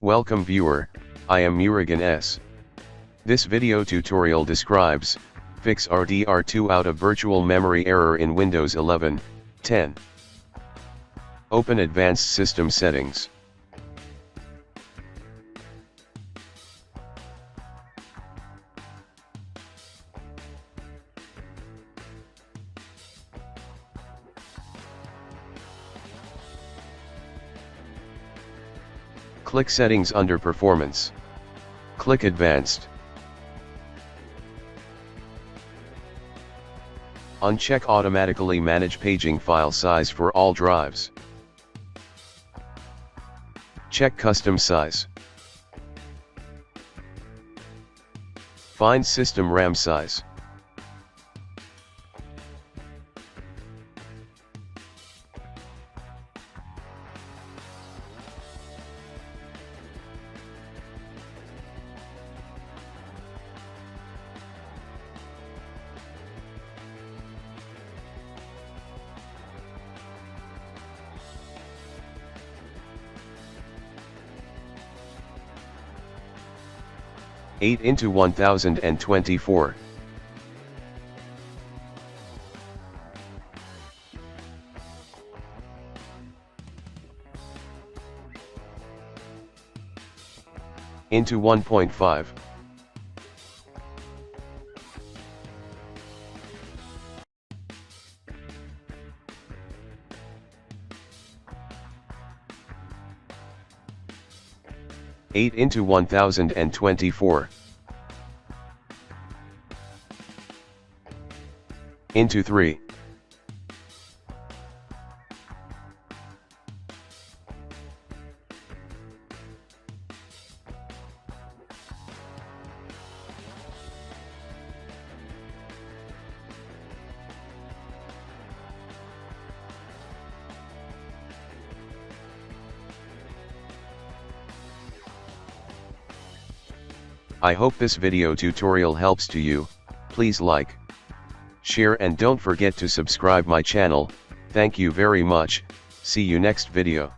Welcome viewer, I am Murugan S. This video tutorial describes, fix RDR2 out of virtual memory error in Windows 11, 10. Open Advanced System Settings. Click Settings under Performance. Click Advanced. Uncheck Automatically Manage Paging File Size for all drives. Check Custom Size. Find System RAM Size. Eight into 1024. Into 1.5. Eight into 1024. Into 3. I hope this video tutorial helps to you. Please like, share and don't forget to subscribe my channel. Thank you very much. See you next video.